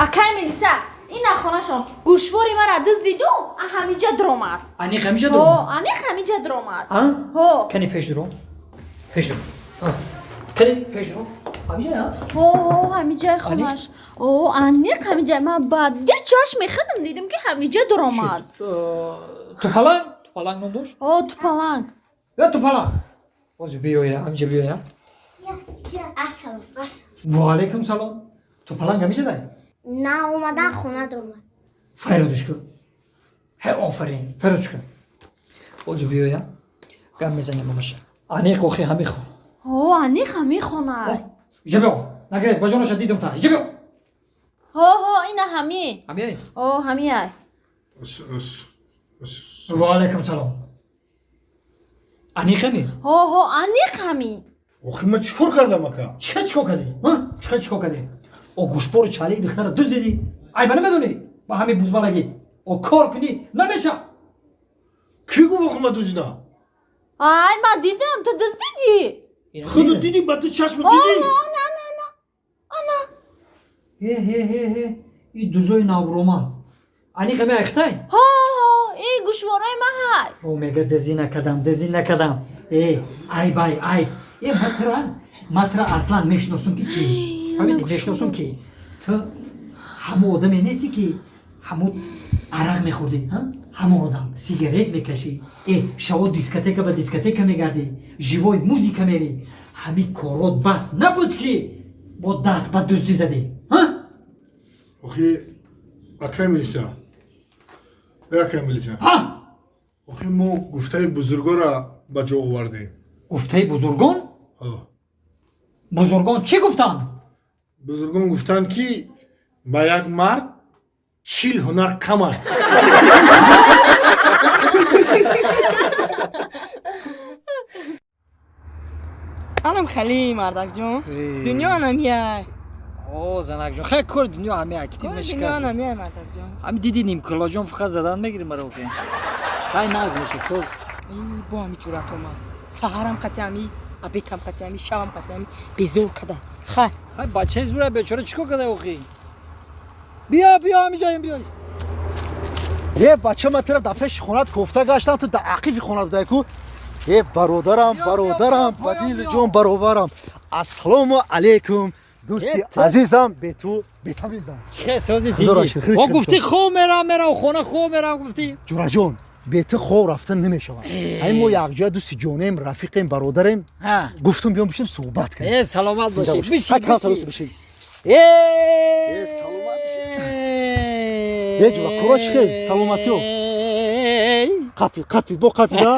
акай мелиса ина хонашон гӯшвори мара дыздиду ҳамиҷа дромад ани ҳамиҷа дромад ани ҳамиҷа дромад кани пешро кани пешро ҳамиҷа ҳамиҷаи хонаш ани ҳамиҷа ман бадга чашм мехадам дидим ки ҳамиҷа дромад тупаланг ном дошт тупаланг тупаланг ҳозир биёя ҳамиҷа биёя ваалайкум салом тупаланг ҳамиҷа дай на омадан хона дромад файродушко офарин файродушко ҳозир биёя гап мезанем мамаша аниқ охи ҳамихо аниқ ҳамихонад иҷа биё нагирес ба ҷонаша дидам та иҷа биё ина ҳами ҳамиай ҳамиай ваалайкум салом аниқ ҳами аниқ ҳами охи ман чӣ кор кардам ака чикор кардем гӯшбори чалии духтара дуздиди айба намедонӣ ба ҳамин бузбалагӣ кор кунӣ намеша кӣ гуфт охи ман дуздидам ай ман дидам ту дуздидӣ худу дидӣ ба ту чашму дидӣ и дузои навбуромад аниқ ҳами айхтай гӯшвораи ма ҳай мега дезӣ накардам ай бай ай матра аслан мешиносум ки ки ҳамиди мешиносум ки ту ҳамон одаме нести ки ҳамун арақ мехӯрдӣ ҳамон одам сигарет мекашӣ шаво дискотека ба дискотека мегардӣ живои музика мерӣ ҳамин корот бас набуд ки бо даст ба дуздӣ задӣ охи акай милиса охи мо гуфтаи бузургора ба ҷо овардем гуфтаи бузургон бузургон чӣ гуфтанд бузургон гуфтанд ки ба як мард 40 ҳунар кам аст анам хали мардакҷон дунё анамияй занакҷон хай кори дунё ҳамея актив дунё анамияй мардакҷон ҳами диди нимкилоҷон фақат задан мегири маро хай нағз меша то бо ҳами ҷуратома саҳарам қатиами абетам қатиами шавам қатиами безор када хай бачаи зура бечора чӣ кор када охи биё ҳамиҷаем биё бача ма тира дар пеши хонат кофта гаштам ту дар ақифи хона будай ку бародарам ба дили ҷон баробарам ассалому алайкум дӯсти азизам бету бетамизам чехсози диди гуфти хоб мерам хона хоб мерам гуфти ҷураҷон бету хоб рафта намешавад ай мо якҷоя дӯсти ҷонем рафиқем бародарем гуфтум биём бишем суҳбат кунем саломат бошед бишед саломат бишед ҷура кора чихе саломатиё қапи бо қапи да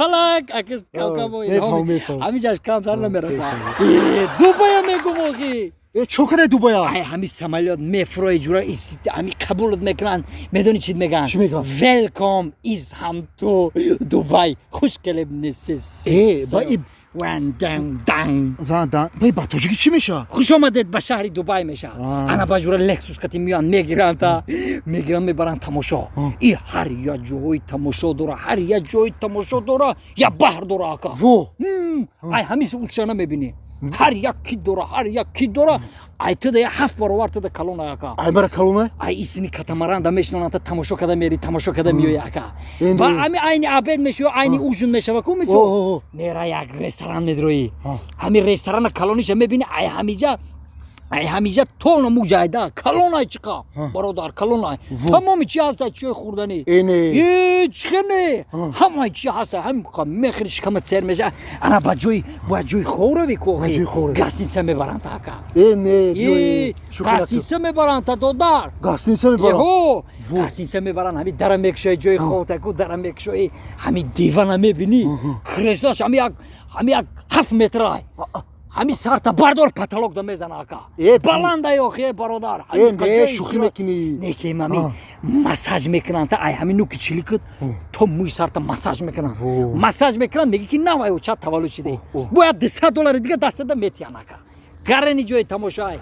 фалак акис кавкабои ҳамиҷаш камтар намераса дубая мегум охи чо кадай дубая ҳами самолёт мефрои ҷура ҳами қабулат мекунанд медони чӣ мегӯянд велком из ҳамту дубай хушкелеб несес ба тоҷикӣ чӣ меша хушомадед ба шаҳри дубай меша ана ба ҷура лексус кати меоянд мегиранд мебаранд тамошо и ҳар як ҷои тамошо дора ҳар як ҷои тамошо дора я баҳр дора ака ай ҳамис улчана мебинӣ ҳар як ки дора ай туда 7 баробар туда калона ака ай мара калона ай исми катамаранда мешинонанд тамошо када мери тамошо када меоя ака ва ами айни абед мешава айни ужун мешава ку мисо нера як ресторан медроӣ ҳами ресторана калониша мебини ай ҳамиҷа тоно муҷайда калонай чиқа бародар калонай тамоми чи ҳаста чиёи хӯрданӣ чихене ҳамаи чи ҳаста мехӯри шикамат сер меша ана ба ҷои ховрави ку гостиница мебаранд ака гостиница мебаранд додар гостиница мебаранд ҳами дара мекушои ҷои ховтаку дара мекушои ҳами дивана мебинӣ креслаш ҳами як 7 метрай ҳами сарта бардор паталок да мезана ака баландай охи бародар шӯхӣ мекунӣ некем ҳами массаж мекунанд ай ҳами нуки чиликат то мӯи сарта массаж мекунанд меги ки навай чад таваллуд шидӣ бояд $200 дига дастада метиҳан ака гарани ҷои тамошоай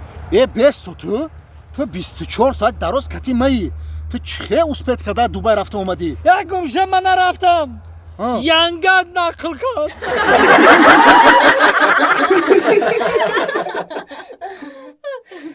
бесто ту 24 соат дароз кати маи ту чихе успед када дубай рафта омадӣ ягумша ман нарафтам янга нақл кад